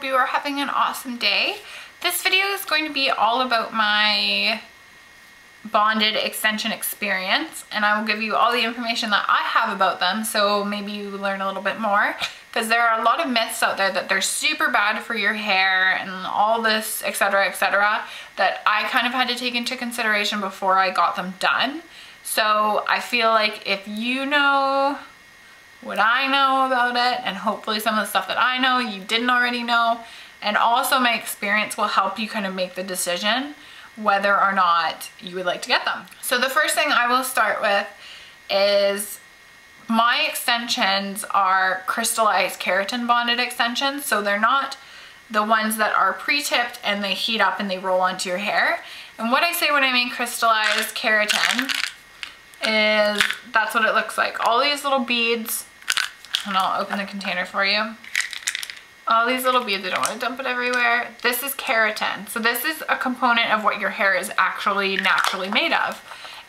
you are having an awesome day. This video is going to be all about my bonded extension experience, and I will give you all the information that I have about them, so maybe you learn a little bit more, because there are a lot of myths out there that they're super bad for your hair and all this, etc., that I kind of had to take into consideration before I got them done. So I feel like if you know what I know about it, and hopefully some of the stuff that I know you didn't already know, and also my experience will help you kind of make the decision whether or not you would like to get them. So the first thing I will start with is my extensions are crystallized keratin bonded extensions. So they're not the ones that are pre-tipped and they heat up and they roll onto your hair. And what I say when I mean crystallized keratin is that's what it looks like. All these little beads, and I'll open the container for you. All these little beads, I don't want to dump it everywhere. This is keratin. So this is a component of what your hair is actually naturally made of.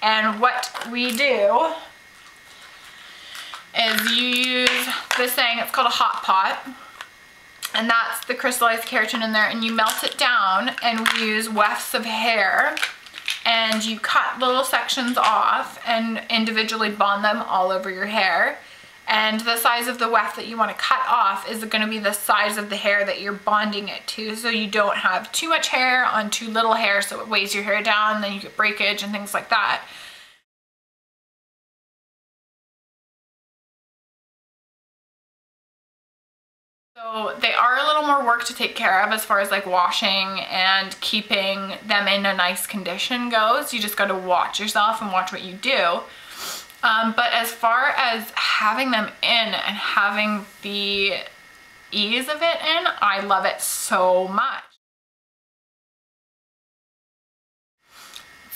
And what we do is you use this thing, it's called a hot pot. And that's the crystallized keratin in there, and you melt it down, and we use wefts of hair, and you cut little sections off and individually bond them all over your hair. And the size of the weft that you want to cut off is going to be the size of the hair that you're bonding it to, so you don't have too much hair on too little hair, so it weighs your hair down, and then you get breakage and things like that. So they are a little more work to take care of as far as like washing and keeping them in a nice condition goes. You just got to watch yourself and watch what you do. But as far as having them in and having the ease of it in, I love it so much.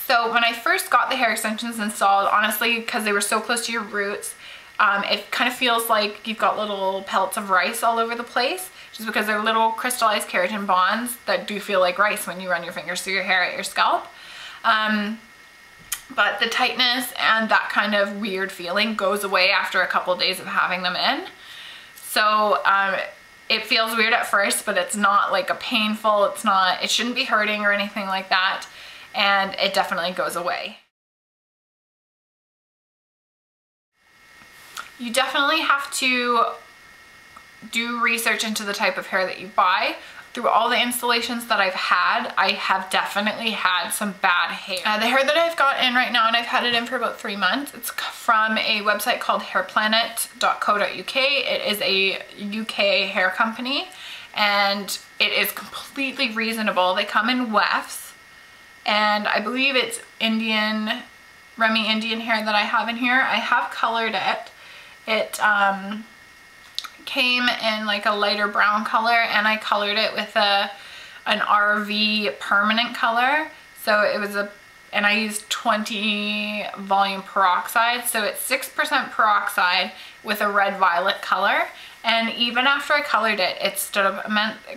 So when I first got the hair extensions installed, honestly, because they were so close to your roots, it kind of feels like you've got little pellets of rice all over the place, just because they're little crystallized keratin bonds that do feel like rice when you run your fingers through your hair at your scalp. But the tightness and that kind of weird feeling goes away after a couple of days of having them in. So it feels weird at first, but it's not like a painful, it shouldn't be hurting or anything like that. And it definitely goes away. You definitely have to do research into the type of hair that you buy. Through all the installations that I've had, I have definitely had some bad hair. The hair that I've got in right now, and I've had it in for about 3 months, it's from a website called hairplanet.co.uk. It is a UK hair company, and it is completely reasonable. They come in wefts, and I believe it's Remy Indian hair that I have in here. I have colored it. It came in like a lighter brown color, and I colored it with an RV permanent color. So it was and I used 20 volume peroxide, so it's 6% peroxide with a red violet color. And even after I colored it, it stood up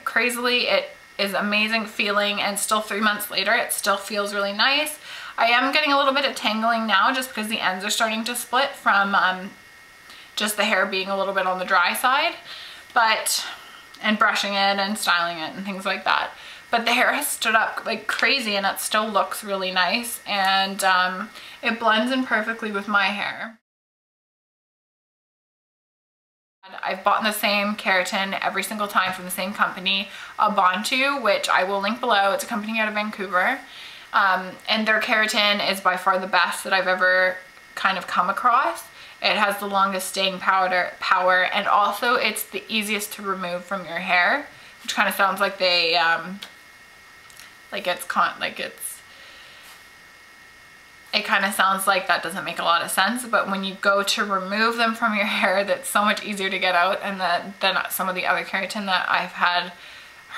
crazily. It is amazing feeling, and still 3 months later it still feels really nice. I am getting a little bit of tangling now just because the ends are starting to split from just the hair being a little bit on the dry side, and brushing it and styling it and things like that. But the hair has stood up like crazy, and it still looks really nice, and it blends in perfectly with my hair. I've bought the same keratin every single time from the same company, Abantu, which I will link below. It's a company out of Vancouver, and their keratin is by far the best that I've ever kind of come across. It has the longest staying power, and also it's the easiest to remove from your hair, which kind of sounds like it kind of sounds like that doesn't make a lot of sense, but when you go to remove them from your hair, that's so much easier to get out, and than some of the other keratin that I've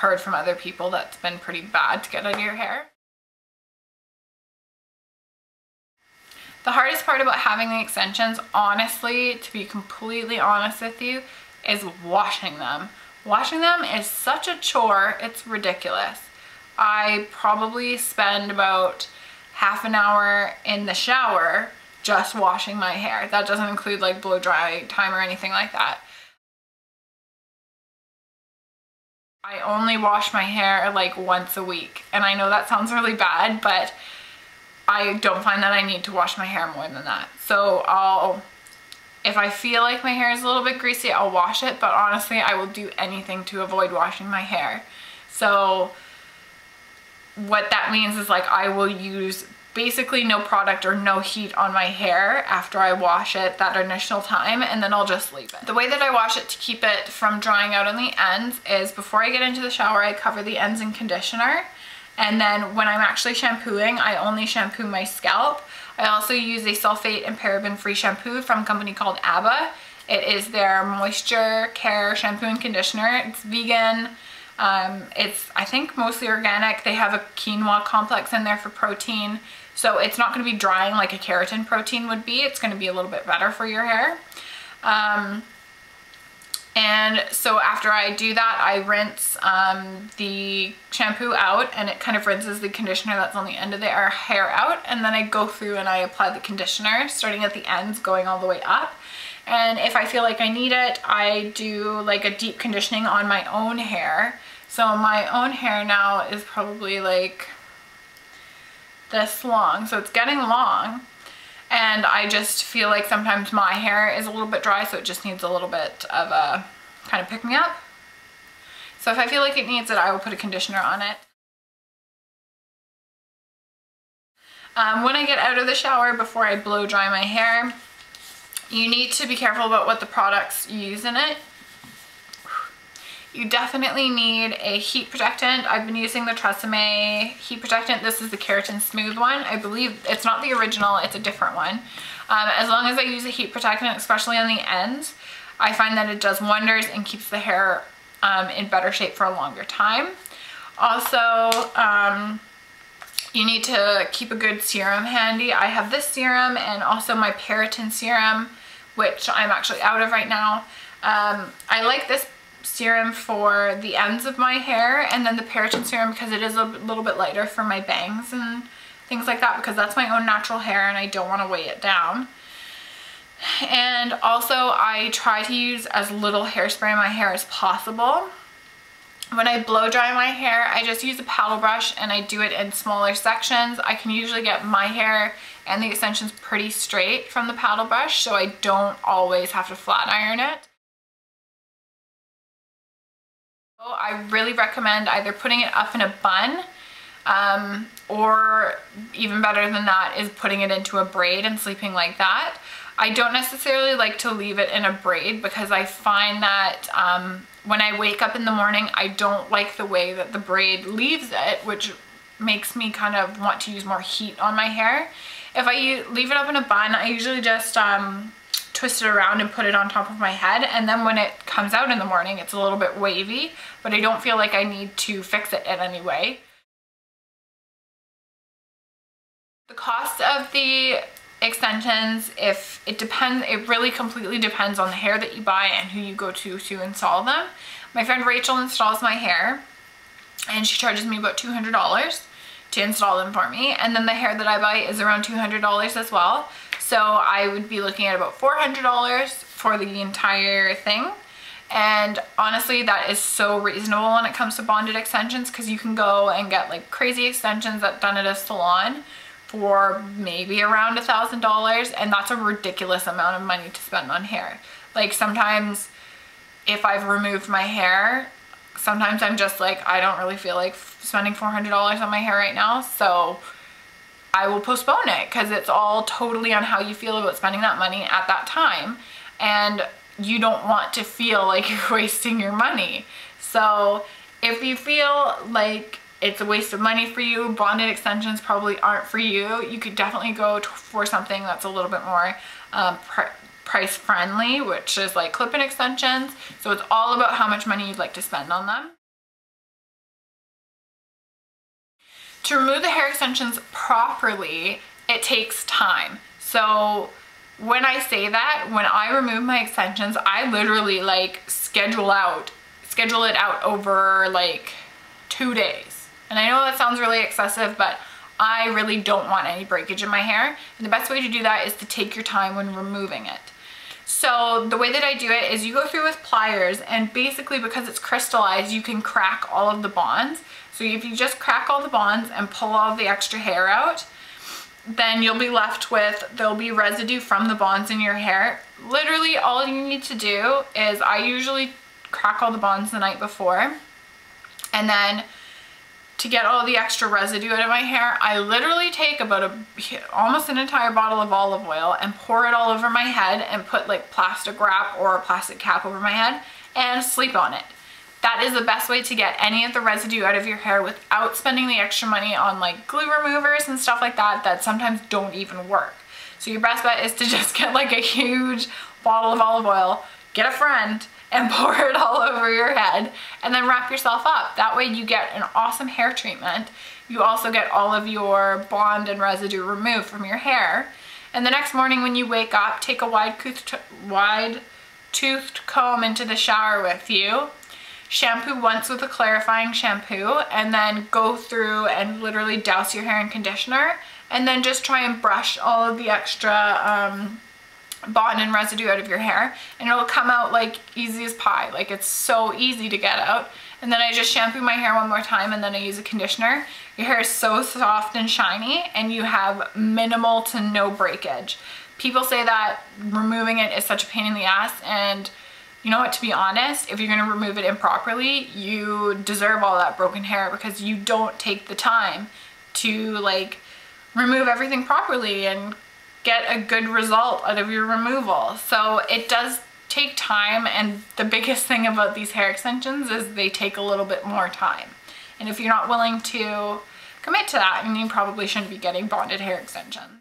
heard from other people that's been pretty bad to get out of your hair. The hardest part about having the extensions, honestly, to be completely honest with you, is washing them. Washing them is such a chore, it's ridiculous. I probably spend about half an hour in the shower just washing my hair. That doesn't include like blow dry time or anything like that. I only wash my hair like once a week, and I know that sounds really bad, but I don't find that I need to wash my hair more than that. So if I feel like my hair is a little bit greasy, I'll wash it, but honestly, I will do anything to avoid washing my hair. So what that means is like I will use basically no product or no heat on my hair after I wash it that initial time, and then I'll just leave it. The way that I wash it to keep it from drying out on the ends is before I get into the shower, I cover the ends in conditioner, and then when I'm actually shampooing, I only shampoo my scalp. I also use a sulfate and paraben free shampoo from a company called Abba. It is their moisture care shampoo and conditioner. It's vegan. It's, I think, mostly organic. They have a quinoa complex in there for protein. So it's not going to be drying like a keratin protein would be. It's going to be a little bit better for your hair. And so after I do that, I rinse the shampoo out, and it kind of rinses the conditioner that's on the end of the hair out. And then I go through and I apply the conditioner, starting at the ends, going all the way up. And if I feel like I need it, I do like a deep conditioning on my own hair. So my own hair now is probably like this long, so it's getting long, and I just feel like sometimes my hair is a little bit dry, so it just needs a little bit of a kind of pick me up. So if I feel like it needs it, I will put a conditioner on it. When I get out of the shower, before I blow dry my hair, you need to be careful about what the products you use in it. You definitely need a heat protectant. I've been using the Tresemme heat protectant. This is the Keratin Smooth one. I believe it's not the original, it's a different one. As long as I use a heat protectant, especially on the ends, I find that it does wonders and keeps the hair in better shape for a longer time. Also, you need to keep a good serum handy. I have this serum and also my Keratin serum, which I'm actually out of right now. I like this serum for the ends of my hair, and then the Keratin serum because it is a little bit lighter for my bangs and things like that, because that's my own natural hair and I don't want to weigh it down. And also I try to use as little hairspray in my hair as possible. When I blow dry my hair, I just use a paddle brush and I do it in smaller sections. I can usually get my hair and the extensions pretty straight from the paddle brush, so I don't always have to flat iron it. I really recommend either putting it up in a bun, or even better than that is putting it into a braid and sleeping like that. I don't necessarily like to leave it in a braid because I find that when I wake up in the morning, I don't like the way that the braid leaves it, which makes me kind of want to use more heat on my hair. If I leave it up in a bun, I usually just twist it around and put it on top of my head, and then when it comes out in the morning, it's a little bit wavy, but I don't feel like I need to fix it in any way. The cost of the extensions, it really completely depends on the hair that you buy and who you go to install them. My friend Rachel installs my hair, and she charges me about $200 to install them for me, and then the hair that I buy is around $200 as well. So I would be looking at about $400 for the entire thing. And honestly, that is so reasonable when it comes to bonded extensions, because you can go and get like crazy extensions done at a salon for maybe around $1,000, and that's a ridiculous amount of money to spend on hair. Like sometimes if I've removed my hair, sometimes I'm just like, I don't really feel like spending $400 on my hair right now, so I will postpone it, because it's all totally on how you feel about spending that money at that time, and you don't want to feel like you're wasting your money. So if you feel like it's a waste of money for you, bonded extensions probably aren't for you, you could definitely go for something that's a little bit more price friendly, which is like clip-in extensions. So it's all about how much money you'd like to spend on them. To remove the hair extensions properly, it takes time. So when I say that, when I remove my extensions, I literally like schedule it out over like 2 days. And I know that sounds really excessive, but I really don't want any breakage in my hair. And the best way to do that is to take your time when removing it. So the way that I do it is you go through with pliers, and basically because it's crystallized, you can crack all of the bonds. So if you just crack all the bonds and pull all the extra hair out, then you'll be left with, there'll be residue from the bonds in your hair. Literally all you need to do is, I usually crack all the bonds the night before, and then to get all the extra residue out of my hair, I literally take about almost an entire bottle of olive oil and pour it all over my head and put like plastic wrap or a plastic cap over my head and sleep on it. That is the best way to get any of the residue out of your hair without spending the extra money on like glue removers and stuff like that that sometimes don't even work. So your best bet is to just get like a huge bottle of olive oil, get a friend, and pour it all over your head, and then wrap yourself up. That way you get an awesome hair treatment. You also get all of your bond and residue removed from your hair. And the next morning when you wake up, take a wide-toothed comb into the shower with you. Shampoo once with a clarifying shampoo, and then go through and literally douse your hair in conditioner, and then just try and brush all of the extra bond and residue out of your hair, and it'll come out like easy as pie. Like, it's so easy to get out. And then I just shampoo my hair one more time, and then I use a conditioner. Your hair is so soft and shiny, and you have minimal to no breakage. People say that removing it is such a pain in the ass, and you know what, to be honest, if you're going to remove it improperly, you deserve all that broken hair, because you don't take the time to like remove everything properly and get a good result out of your removal. So it does take time, and the biggest thing about these hair extensions is they take a little bit more time. And if you're not willing to commit to that, then you probably shouldn't be getting bonded hair extensions.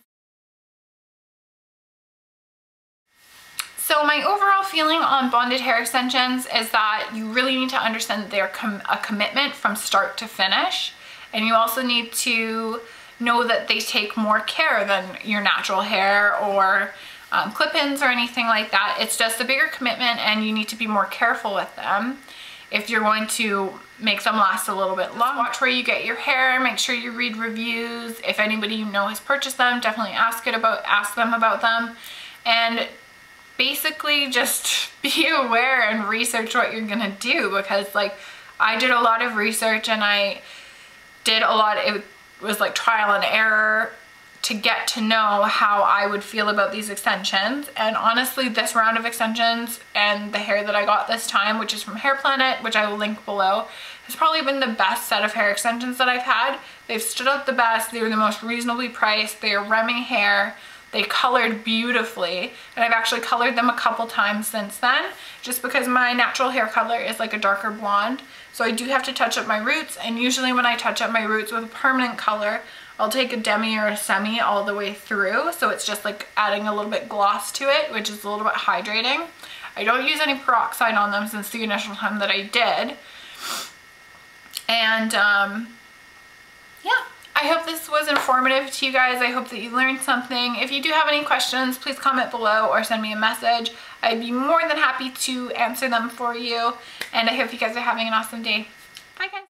So my overall feeling on bonded hair extensions is that you really need to understand that they're a commitment from start to finish, and you also need to know that they take more care than your natural hair or clip-ins or anything like that. It's just a bigger commitment, and you need to be more careful with them if you're going to make them last a little bit longer. Watch where you get your hair, make sure you read reviews. If anybody you know has purchased them, definitely ask them about them. And basically just be aware and research what you're gonna do, because like I did a lot of research, and I did a lot, it was like trial and error to get to know how I would feel about these extensions. And honestly, this round of extensions and the hair that I got this time, which is from Hairplanet, which I will link below, has probably been the best set of hair extensions that I've had. They've stood out the best. They were the most reasonably priced. They are Remy hair. They colored beautifully, and I've actually colored them a couple times since then, just because my natural hair color is like a darker blonde. So I do have to touch up my roots, and usually when I touch up my roots with a permanent color, I'll take a demi or a semi all the way through, so it's just like adding a little bit gloss to it, which is a little bit hydrating. I don't use any peroxide on them since the initial time that I did. And yeah. I hope this was informative to you guys. I hope that you learned something. If you do have any questions, please comment below or send me a message. I'd be more than happy to answer them for you. And I hope you guys are having an awesome day. Bye guys.